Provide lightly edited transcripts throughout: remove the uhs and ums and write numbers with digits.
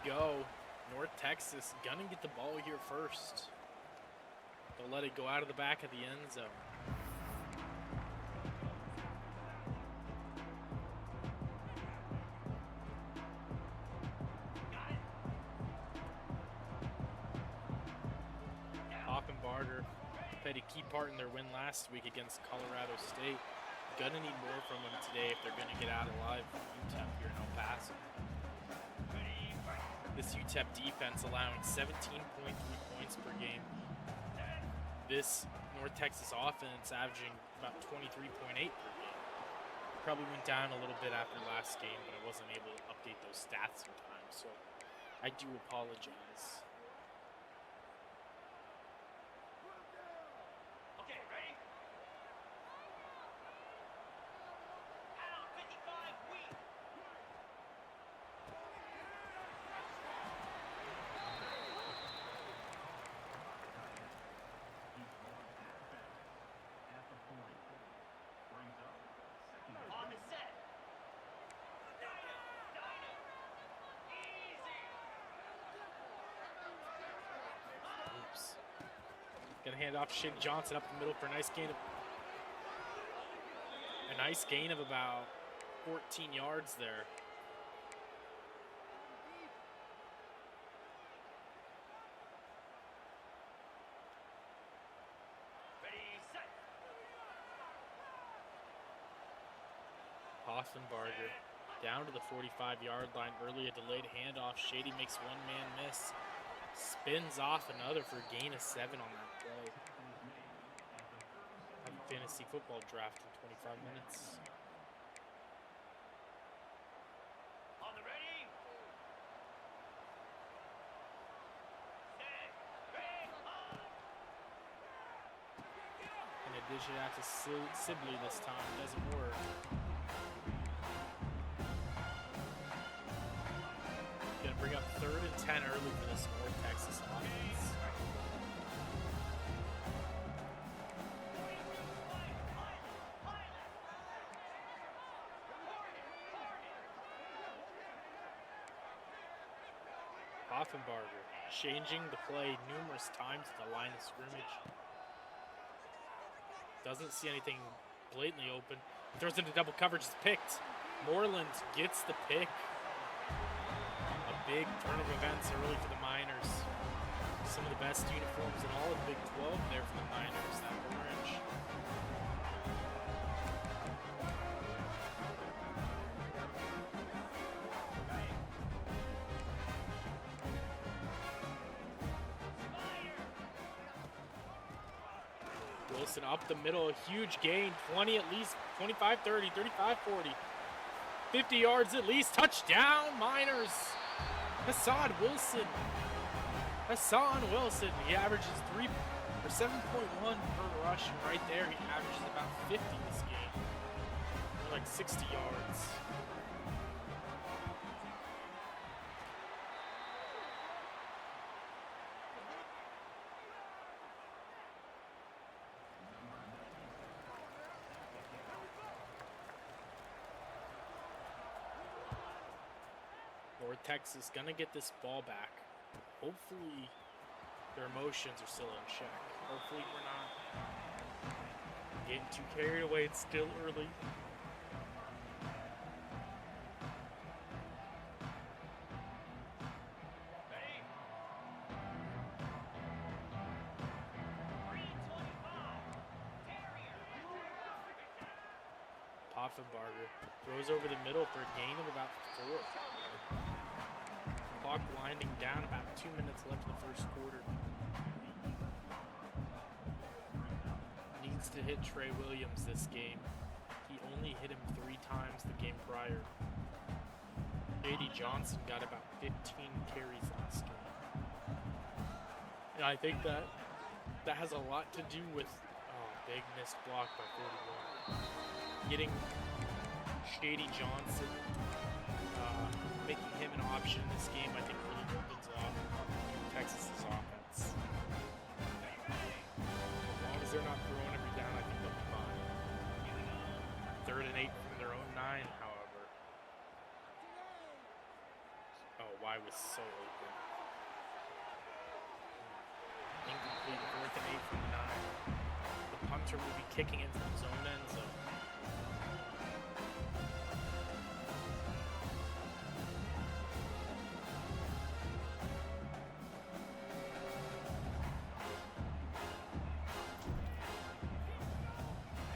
go. North Texas gonna get the ball here first. They'll let it go out of the back of the end zone. Barger played a key part in their win last week against Colorado State. Gonna need more from them today if they're gonna get out alive from UTEP here in El Paso. This UTEP defense allowing 17.3 points per game. This North Texas offense averaging about 23.8 per game. Probably went down a little bit after last game, but I wasn't able to update those stats in time, so I do apologize. Okay, ready? Pound 55 weak. On the set. Oops. Gonna hand off to Shane Johnson up the middle for a nice gain of about 14 yards there. Ready, set. Hoffenbarger down to the 45-yard line early, a delayed handoff. Shady makes one man miss. Spins off another for a gain of 7 on that play. Have a fantasy football draft in 25 minutes. On the ready. Set. Ready. And a dish it out to Sibley this time. Doesn't work. Gonna bring up 3rd and 10 early for this North Texas offense. Hoffenbarger changing the play numerous times at the line of scrimmage. Doesn't see anything blatantly open. Throws into double coverage, it's picked. Moreland gets the pick. A big turn of events early for the Miners. Some of the best uniforms in all of the Big 12 there for the Miners, that orange. Wilson up the middle, a huge gain, 20 at least, 25, 30, 35, 40. 50 yards at least, touchdown, Miners. Hassan Wilson, he averages 7.1 per rush, and right there he averages about 50 this game, for like 60 yards. North Texas gonna get this ball back. Hopefully their emotions are still in check. Hopefully we're not getting too carried away. It's still early. Ready. 325. Poffenbarger throws over the middle for a gain of about 4. Clock winding down, about 2 minutes left in the first quarter. Needs to hit Trey Williams this game. He only hit him 3 times the game prior. J.D. Johnson got about 15 carries last game. And I think that has a lot to do with big missed block by 41. Getting Shady Johnson, making him an option in this game, I think really opens up Texas's offense. As long as they're not throwing every down, I think they'll be fine. 3rd and 8 from their own 9, however. Oh, Y was so open. Incomplete, 4th and 8 from the 9. The punter will be kicking into his own end zone.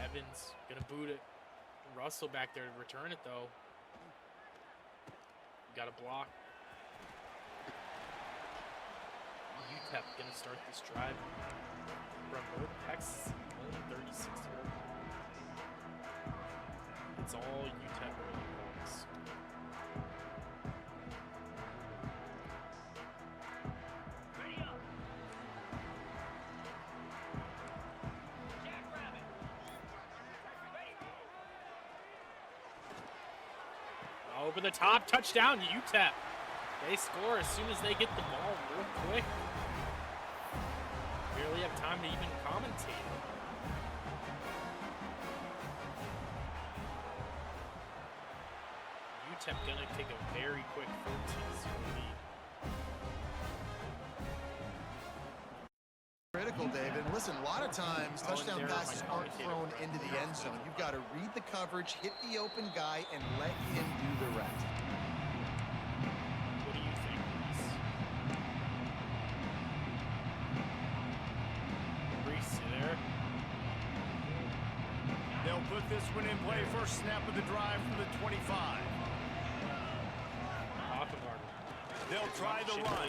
Evans gonna boot it. Russell back there to return it though. Got a block. UTEP gonna start this drive from North Texas, only 36 yards. It's all UTEP early points. Ready up. Jackrabbit. Ready. Over the top, touchdown, UTEP. They score as soon as they get the ball real quick. Barely have time to even commentate. UTEP gonna take a very quick 14-0 lead. Critical, David. Listen, a lot of times touchdown passes aren't thrown into the end zone. You've got to read the coverage, hit the open guy, and let him do the rest. What do you think, Reese? Reese, you there? They'll put this one in play. First snap of the drive from the 25. They'll try the run.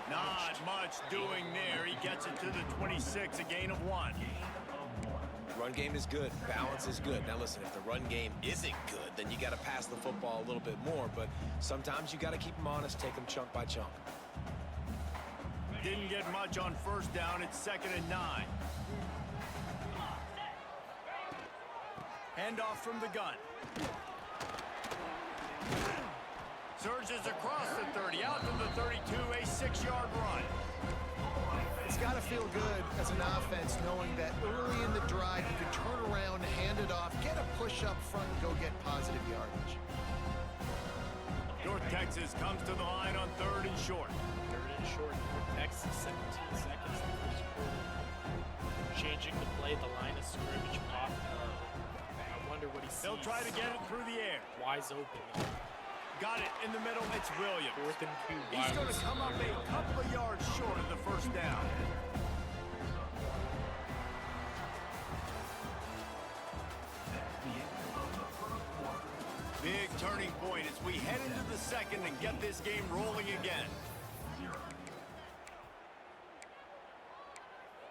Not much doing there. He gets it to the 26, a gain of 1. Run game is good. Balance is good. Now listen, if the run game isn't good, then you got to pass the football a little bit more. But sometimes you got to keep them honest, take them chunk by chunk. Didn't get much on first down. It's 2nd and 9. Handoff from the gun. Surges across the 30, out to the 32, a 6-yard run. It's got to feel good as an offense knowing that early in the drive you can turn around, hand it off, get a push up front, and go get positive yardage. North Texas comes to the line on 3rd and short. 3rd and short. North Texas, 17 seconds in the first quarter. Changing the play, the line of scrimmage off. I wonder what he sees. They'll try to get it through the air. Wise open. Got it in the middle. It's Williams. 4th and 2. He's going to come up a couple of yards short of the first down. Big turning point as we head into the second and get this game rolling again.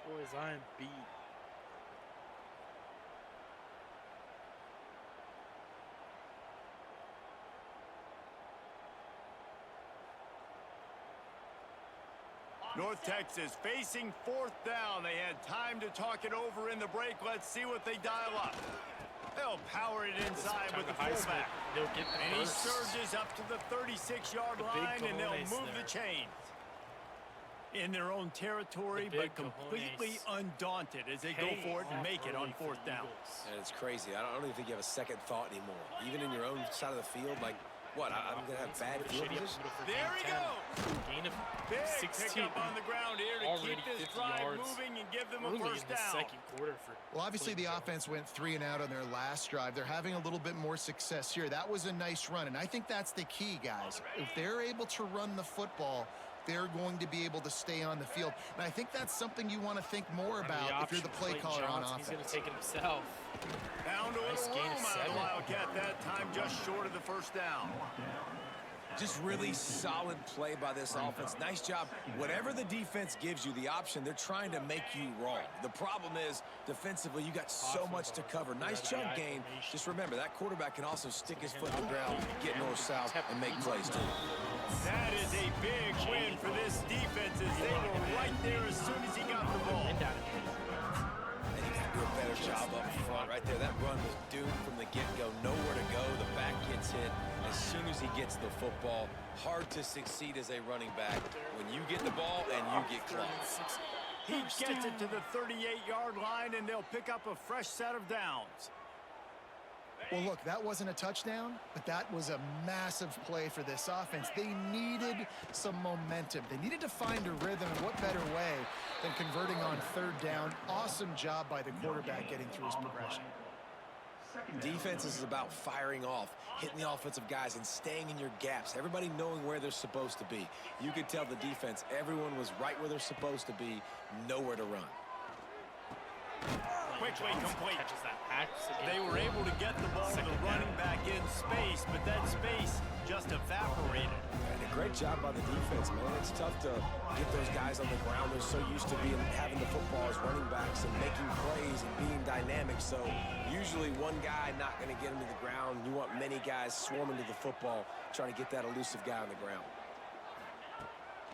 Boys, I am beat. North Texas facing 4th down. They had time to talk it over in the break. Let's see what they dial up. They'll power it inside with the fullback. And he surges up to the 36-yard line, and they'll move the chains. In their own territory, but completely undaunted as they go for it and make it on 4th down. And it's crazy. I don't even think you have a second thought anymore. Even in your own side of the field, like, what, I'm going to have bad field position? There he goes. Gain of Big 16. pick up on the ground here to Already keep this 50 drive yards moving and give them a early first in the down. second quarter. Well, obviously the offense went 3 and out on their last drive. They're having a little bit more success here. That was a nice run, and I think that's the key, guys. If they're able to run the football, they're going to be able to stay on the field. And I think that's something you want to think more about if you're the play caller on offense. He's going to take it himself. Found a Nice little gain room of out of 7. the Wildcat that time, just short of the first down. Just really solid play by this offense. Nice job. Whatever the defense gives you, the option, they're trying to make you wrong. The problem is, defensively, you got so much to cover. Nice chunk gain. Just remember, that quarterback can also stick his foot in the ground, get north-south, and make plays, too. That is a big win for this defense as they were right there as soon as he got the ball. And you got to do a better job up front right there. That run was doomed from the get-go. Nowhere to go. The back gets hit as soon as he gets the football. Hard to succeed as a running back when you get the ball and you get clocked. He gets it to the 38-yard line, and they'll pick up a fresh set of downs. Well, look, that wasn't a touchdown, but that was a massive play for this offense. They needed some momentum. They needed to find a rhythm, and what better way than converting on third down. Awesome job by the quarterback getting through his progression. Defense is about firing off, hitting the offensive guys, and staying in your gaps. Everybody knowing where they're supposed to be. You could tell the defense, everyone was right where they're supposed to be, nowhere to run. Quickly complete. Catches that pass again. They were able to get the ball to the running back in space, but that space just evaporated. And a great job by the defense, man. It's tough to get those guys on the ground. They're so used to having the football as running backs and making plays and being dynamic. So usually one guy not going to get him to the ground. You want many guys swarming to the football, trying to get that elusive guy on the ground.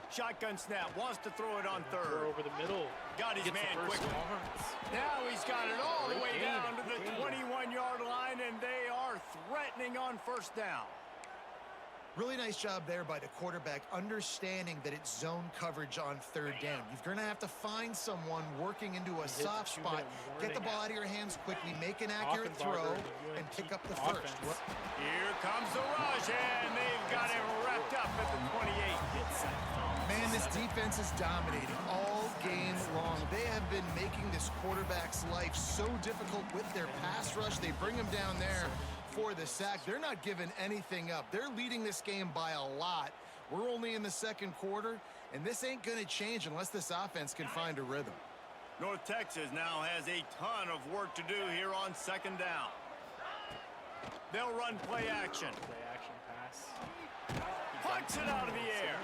Shotgun snap, wants to throw it on third. Throw over the middle. Got his man quickly. Now he's got it all the way down to the 21-yard line, and they are threatening on first down. Really nice job there by the quarterback, understanding that it's zone coverage on third down. You're going to have to find someone working into a soft spot, get the ball out of your hands quickly, make an accurate throw, and pick up the first. Here comes the rush, and they've got him wrapped up at the 28. Man, this defense is dominating all game long. They have been making this quarterback's life so difficult with their pass rush. They bring him down there for the sack. They're not giving anything up. They're leading this game by a lot. We're only in the second quarter, and this ain't going to change unless this offense can find a rhythm. North Texas now has a ton of work to do here on second down. They'll run play action. Play action pass. Plucks it out of the air.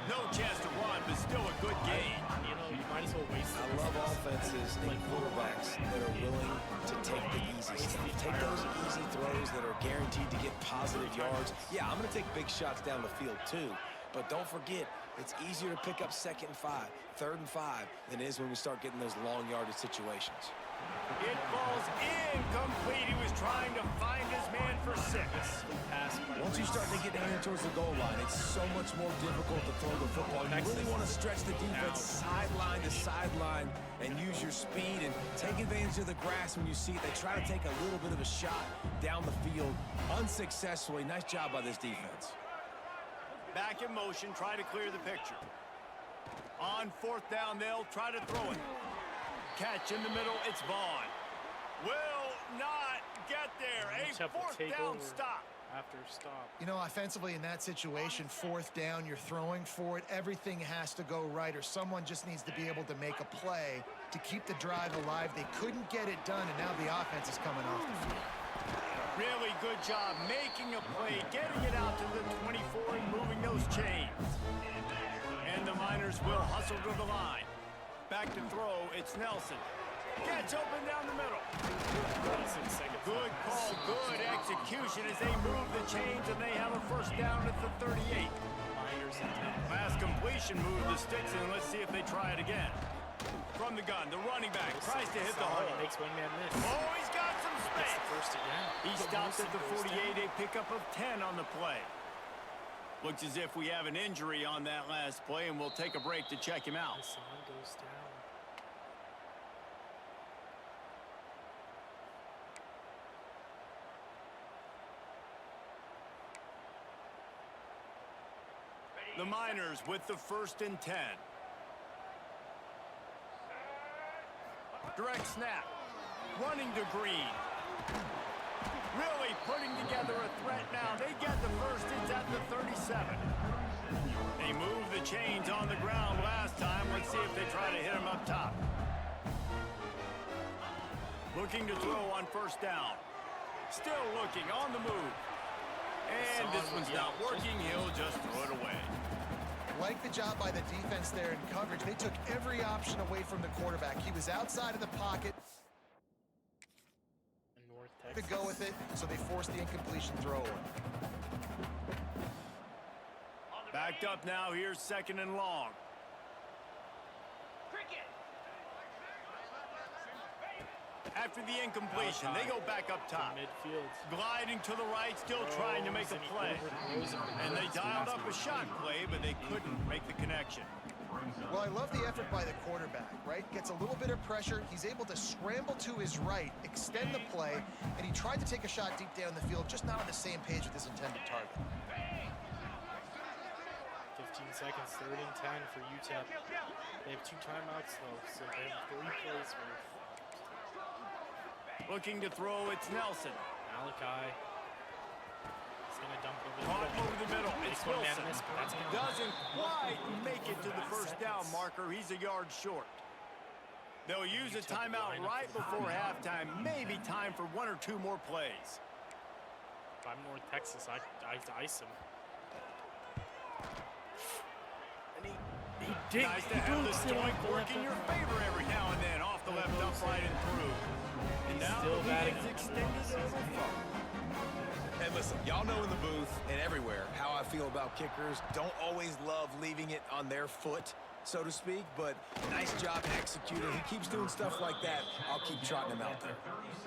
No chance to run, but still a good gain. You know, you might as well waste it. I love offenses and quarterbacks that are willing to take the easy stuff. Take those easy throws that are guaranteed to get positive yards. Yeah, I'm going to take big shots down the field too. But don't forget, it's easier to pick up 2nd and 5, 3rd and 5 than it is when we start getting those long yardage situations. It falls incomplete. He was trying to find his man for 6. Once you start to get down towards the goal line, it's so much more difficult to throw the football. You really want to stretch the defense sideline to sideline and use your speed and take advantage of the grass when you see it. They try to take a little bit of a shot down the field unsuccessfully. Nice job by this defense. Back in motion, try to clear the picture. On 4th down, they'll try to throw it. Catch in the middle, it's Vaughn. Will not get there. A 4th down stop. After stop. You know, offensively in that situation, 4th down, you're throwing for it. Everything has to go right, or someone just needs to be able to make a play to keep the drive alive. They couldn't get it done, and now the offense is coming off the field. Really good job making a play, getting it out to the 24 and moving those chains. And the Miners will hustle to the line. Back to throw, it's Nelson. Gets open down the middle. Good call, good execution as they move the chains and they have a first down at the 38. Last completion moved the sticks, and let's see if they try it again. From the gun, the running back tries to hit the hole. Makes wingman miss. Oh, he's got some space. First again. He stops at the 48, a pickup of 10 on the play. Looks as if we have an injury on that last play, and we'll take a break to check him out. Hassan goes down. The Miners with the 1st and 10. Direct snap. Running to Green. Really putting together a threat now. They get the first. It's at the 37. They moved the chains on the ground last time. Let's see if they try to hit him up top. Looking to throw on 1st down. Still looking on the move. And this one's not working. He'll just throw it away. Like the job by the defense there in coverage. They took every option away from the quarterback. He was outside of the pocket to go with it, so they forced the incompletion throw. Backed up now. Here's 2nd and long. After the incompletion, they go back up top. Midfield. Gliding to the right, still trying to make a play. And they dialed up a shot play, but they couldn't make the connection. Well, I love the effort by the quarterback, right? Gets a little bit of pressure. He's able to scramble to his right, extend the play, and he tried to take a shot deep down the field, just not on the same page with his intended target. 15 seconds, 3rd and 10 for UTEP. They have 2 timeouts, though, so they have 3 plays worth. Looking to throw, it's Nelson. Malachi. He's going to dump over the Caught middle. over the middle. It's Big one Wilson. man miss, but that's gonna Doesn't quite make it to the first down marker. He's a yard short. They'll use a timeout right before halftime. Maybe time for 1 or 2 more plays. If I'm North Texas, I'd ice him. And he did. Nice to have the joint work in your favor every now and then. Off the left upright and through. And now still the batting lead is extended over far. And listen, y'all know in the booth and everywhere how I feel about kickers. Don't always love leaving it on their foot, so to speak, but nice job executing. He keeps doing stuff like that. I'll keep trotting him out there.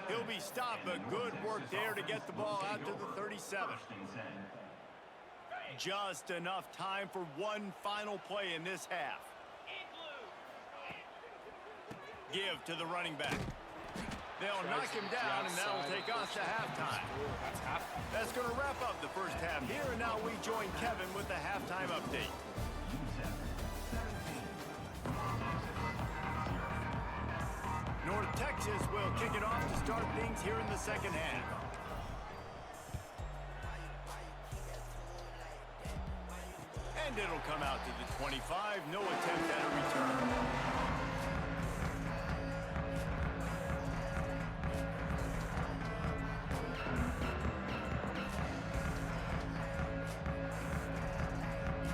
He'll be stopped, but good work there to get the ball out to the 37. Just enough time for 1 final play in this half. Give to the running back. They'll knock him down, and that'll take us to halftime. That's half. That's going to wrap up the first half here, and now we join Kevin with the halftime update. North Texas will kick it off to start things here in the second half. And it'll come out to the 25. No attempt at a return.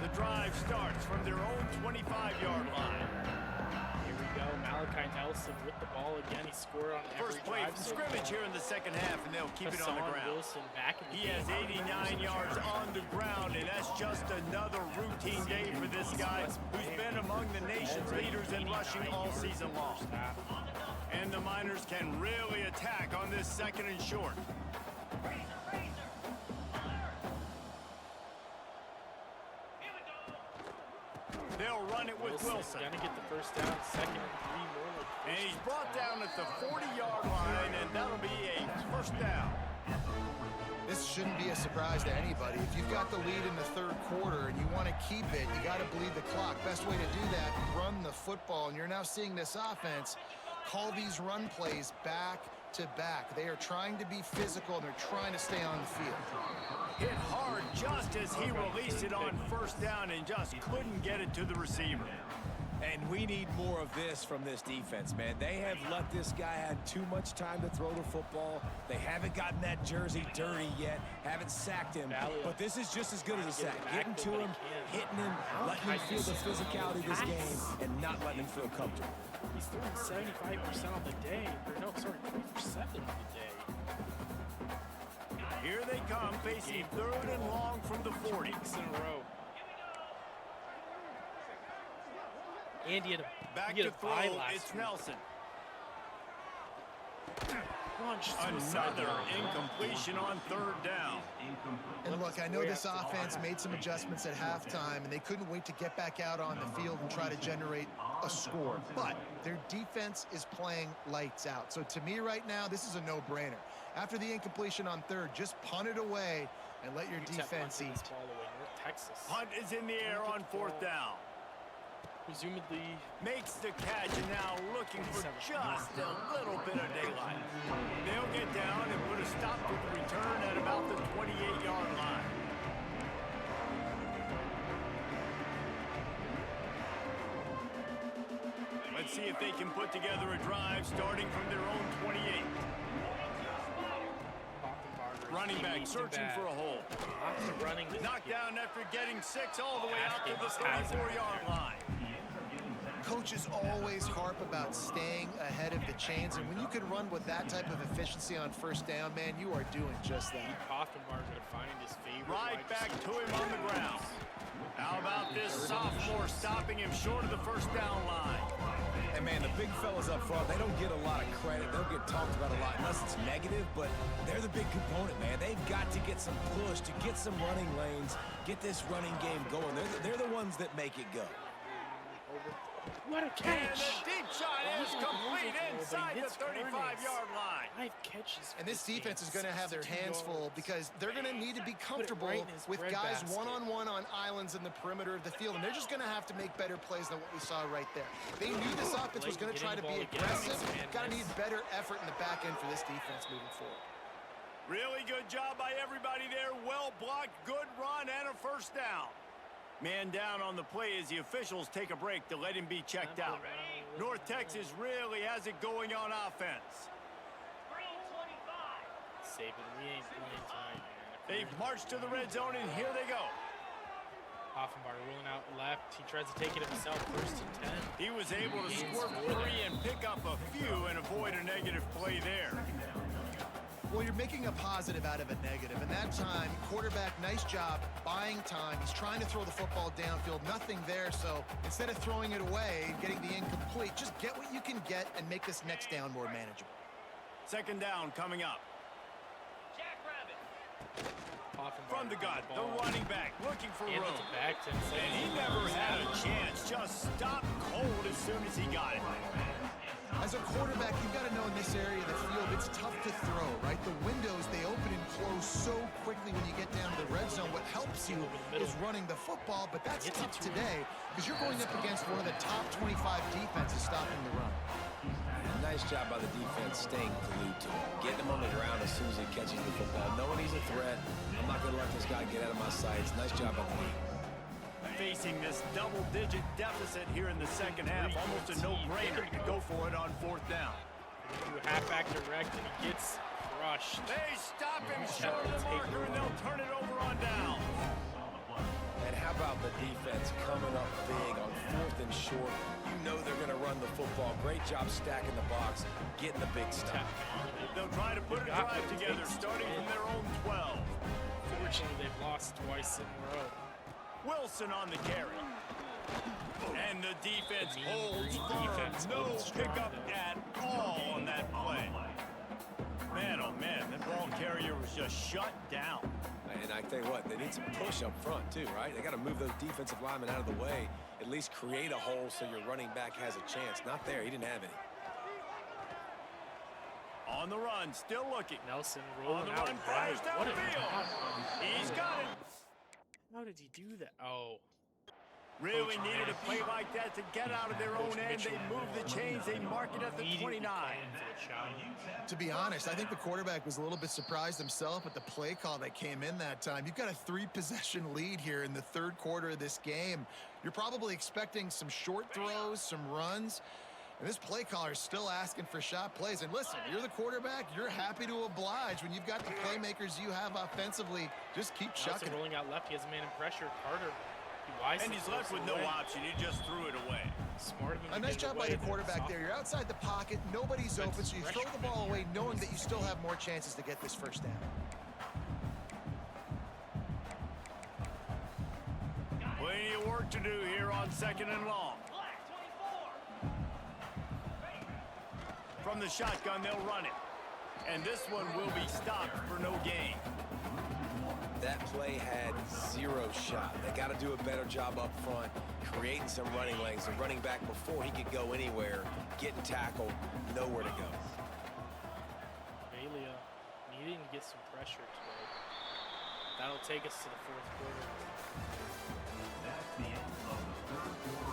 The drive starts from their own 25-yard line. Here we go. Malachi Nelson with the ball again. He scored on every First play drive from so scrimmage far. here in the second half, and they'll keep it on the Hassan ground. Wilson back in the He has game. 89 yards on the ground, and that's just another routine day for this guy who's been among the nation's leaders in rushing all season long. And the Miners can really attack on this 2nd and short. They'll run it with Wilson. Gonna get the first down, 2nd and 3 more. And he's brought down at the 40-yard line, and that'll be a first down. This shouldn't be a surprise to anybody. If you've got the lead in the 3rd quarter and you want to keep it, you got to bleed the clock. Best way to do that, run the football. And you're now seeing this offense call these run plays back to back. They are trying to be physical, and they're trying to stay on the field. Hit hard just as he released it on first down and just couldn't get it to the receiver. And we need more of this from this defense, man. They have let this guy have too much time to throw the football. They haven't gotten that jersey dirty yet, haven't sacked him. But this is just as good as a sack. Getting to him, hitting him, letting him feel the physicality of this game, and not letting him feel comfortable. He's throwing 75% on the day. Or no, sorry, 3% on the day. Here they come, facing 3rd and long from the 40. In a row. And he had Back he had to a bye throw, last it's week. Nelson. Another Another incompletion on 3rd down. And look, I know this offense made some adjustments at halftime, and they couldn't wait to get back out on the field and try to generate a score. But their defense is playing lights out. So to me right now, this is a no-brainer. After the incompletion on 3rd, just punt it away and let your defense eat. North Texas. Hunt is in the air on 4th down. Presumably Makes the catch, and now looking for just a little bit of daylight. They'll get down and put a stop to the return at about the 28-yard line. Let's see if they can put together a drive starting from their own 28. Running back searching for a hole. Knocked down after getting 6 all the way out to the 34-yard line. Coaches always harp about staying ahead of the chains, and when you can run with that type of efficiency on first down, man, you are doing just that. Poffenbarger to find his favorite. Right back to him on the ground. How about this sophomore stopping him short of the first down line? And man, the big fellas up front, they don't get a lot of credit. They'll get talked about a lot unless it's negative, but they're the big component, man. They've got to get some push, to get some running lanes, get this running game going. They're the ones that make it go. Over What a And catch! the deep shot is complete inside the 35-yard line. 5 catches. And this defense is going to have their hands full because they're going to need to be comfortable with guys one-on-one on islands in the perimeter of the field, and they're just going to have to make better plays than what we saw right there. They knew this offense was going to try to be aggressive. Got to need better effort in the back end for this defense moving forward. Really good job by everybody there. Well blocked, good run, and a first down. Man down on the play as the officials take a break to let him be checked out. North Texas really has it going on offense. Saban, we ain't playing tonight. They've marched to the red zone, and here they go. Offenbach rolling out left. He tries to take it himself, 1st and 10. He was able to squirt 3 and pick up a few and avoid a negative play there. Well, you're making a positive out of a negative, and that time, quarterback, nice job, buying time. He's trying to throw the football downfield, nothing there, so instead of throwing it away, getting the incomplete, just get what you can get and make this next down more manageable. 2nd down coming up. From the gun, the running back looking for room. And he never had a chance, just stopped cold as soon as he got it. As a quarterback, you've got to know in this area of the field, it's tough to throw, right? The windows, they open and close so quickly when you get down to the red zone. What helps you is running the football, but that's tough today because you're going up against one of the top 25 defenses stopping the run. Nice job by the defense staying glued to him, getting him on the ground as soon as he catches the football, knowing he's a threat. I'm not going to let this guy get out of my sights. Nice job by the team. Facing this double-digit deficit here in the 2nd half, almost a no-brainer to go for it on 4th down. Do a halfback direct, and he gets crushed. They stop him short of the marker, and they'll turn it over on down. And how about the defense coming up big on 4th and short? You know they're going to run the football. Great job stacking the box, getting the big stuff. They'll try to put a drive together, starting from their own 12. Fortunately, they've lost twice in a row. Wilson on the carry. And the defense holds firm. No pickup at all on that play. Man, oh man, that ball carrier was just shut down. And I tell you what, they need some push up front too, right? They got to move those defensive linemen out of the way, at least create a hole so your running back has a chance. Not there, he didn't have any. On the run, still looking. Nelson rolling out. On the run, fires downfield. He's got it. How did he do that? Oh. Really needed a play like that to get out of their own end. They move the chains. They mark it at the 29. To be honest, I think the quarterback was a little bit surprised himself at the play call that came in that time. You've got a 3-possession lead here in the 3rd quarter of this game. You're probably expecting some short throws, some runs. And this play caller is still asking for shot plays. And listen, you're the quarterback. You're happy to oblige when you've got the playmakers you have offensively. Just keep chucking. Rolling out left. He has a man in pressure. Carter. And he's left with no option. He just threw it away. Smart of him. A nice job by the quarterback there. You're outside the pocket. Nobody's open, so you throw the ball away knowing that you still have more chances to get this 1st down. Plenty of work to do here on 2nd and long. From the shotgun, they'll run it. And this one will be stopped for no gain. That play had 0 shot. They got to do a better job up front, creating some running lanes. The running back, before he could go anywhere, getting tackled, nowhere to go. Valia needing to get some pressure today. That'll take us to the 4th quarter.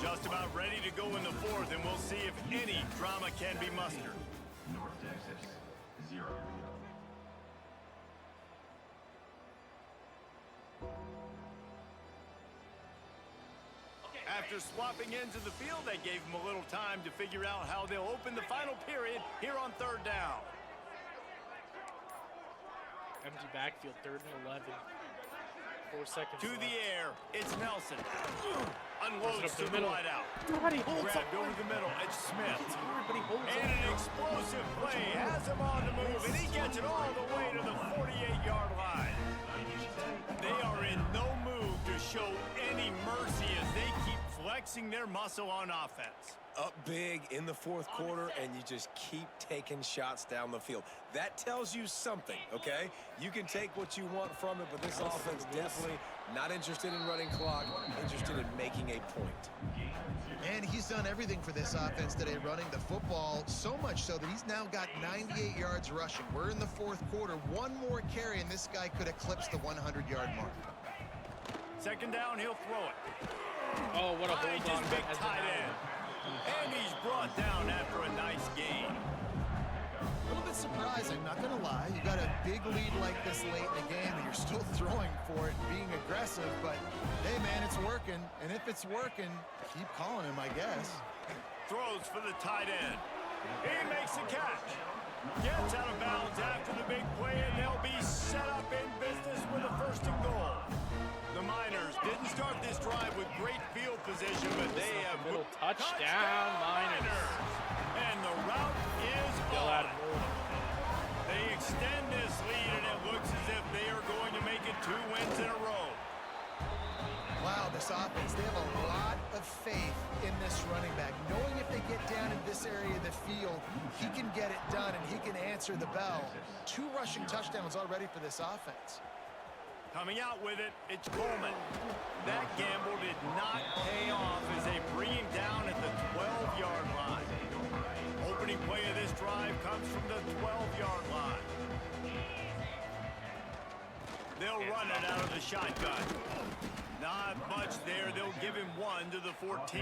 Just about ready to go in the 4th, and we'll see if any drama can be mustered. North Texas, 0. After swapping ends of the field, they gave him a little time to figure out how they'll open the final period here on 3rd down. Empty backfield, 3rd and 11. 4 seconds To left. the air, it's Nelson. Unloads to the middle. wide out. Nobody holds Grabbed over the middle, it's Smith. Everybody holds And an explosive play has him on the move, and he gets it all the way to the 48-yard line. They are in no mood to show any mercy as they keep flexing their muscle on offense. Up big in the fourth quarter, and you just keep taking shots down the field. That tells you something, okay? You can take what you want from it, but this offense definitely not interested in running clock, interested in making a point. And he's done everything for this offense today, running the football, so much so that he's now got 98 yards rushing. We're in the fourth quarter. One more carry, and this guy could eclipse the 100-yard mark. Second down, he'll throw it. Oh, what a hold on. Big tight end. And he's brought down after a nice gain. A little bit surprising, not going to lie. You got a big lead like this late in the game, and you're still throwing for it and being aggressive. But, hey, man, it's working. And if it's working, keep calling him, I guess. Throws for the tight end. He makes the catch. Gets out of bounds after the big play, and they'll be set up in business with a first and goal. The Miners didn't start this drive with great field position, but they have little touchdown Miners. And the route is on. They extend this lead, and it looks as if they are going to make it 2 wins in a row. Wow, this offense, they have a lot of faith in this running back. Knowing if they get down in this area of the field, he can get it done, and he can answer the bell. 2 rushing touchdowns already for this offense. Coming out with it, it's Coleman. That gamble did not pay off as they bring him down at the 12-yard line. Opening play of this drive comes from the 12-yard line. They'll run it out of the shotgun. Not much there. They'll give him 1 to the 14.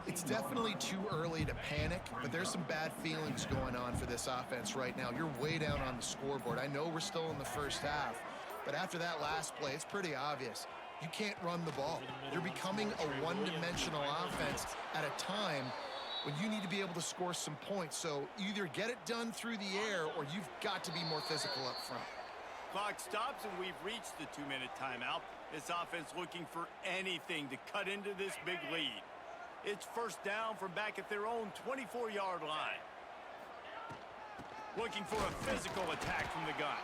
It's definitely too early to panic, but there's some bad feelings going on for this offense right now. You're way down on the scoreboard. I know we're still in the first half, but after that last play, it's pretty obvious. You can't run the ball. You're becoming a one-dimensional offense at a time when you need to be able to score some points. So either get it done through the air or you've got to be more physical up front. Clock stops, and we've reached the 2-minute timeout. This offense looking for anything to cut into this big lead. It's first down from back at their own 24-yard line. Looking for a physical attack from the gun.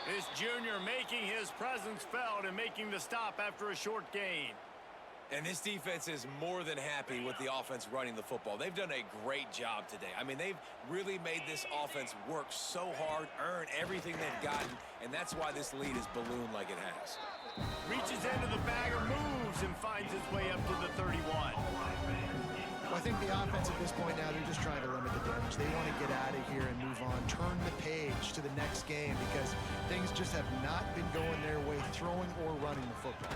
This junior making his presence felt and making the stop after a short gain. And this defense is more than happy with the offense running the football. They've done a great job today. I mean, they've really made this offense work so hard, earn everything they've gotten, and that's why this lead is ballooned like it has. Reaches into the bag of moves and finds his way up to the 31. Well, I think the offense at this point now, they're just trying to limit the damage. They want to get out of here and move on, turn the page to the next game because things just have not been going their way, throwing or running the football.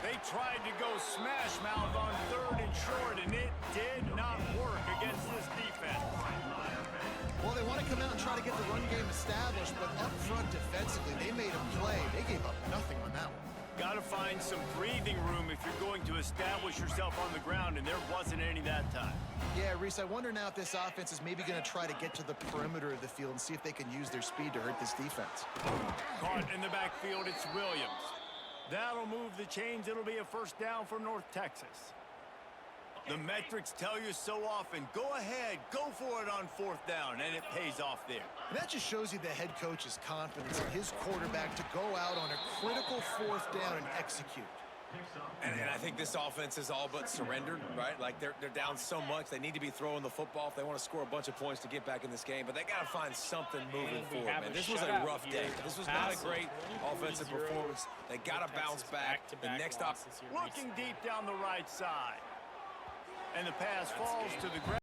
They tried to go smash mouth on 3rd and short, and it did not work against this defense. Well, they want to come out and try to get the run game established, but up front defensively, they made a play. They gave up nothing on that one. Got to find some breathing room if you're going to establish yourself on the ground, and there wasn't any that time. Yeah, Reese, I wonder now if this offense is maybe going to try to get to the perimeter of the field and see if they can use their speed to hurt this defense. Caught in the backfield, it's Williams. That'll move the chains. It'll be a first down for North Texas. The metrics tell you so often, go ahead, go for it on 4th down, and it pays off there. And that just shows you the head coach's confidence in his quarterback to go out on a critical 4th down and execute. And I think this offense is all but surrendered, right? Like they're down so much, they need to be throwing the football if they want to score a bunch of points to get back in this game. But they got to find something moving forward, man. This was a rough day. This was not a great offensive performance. They got to bounce back. The next looking deep down the right side. And the pass falls to the ground.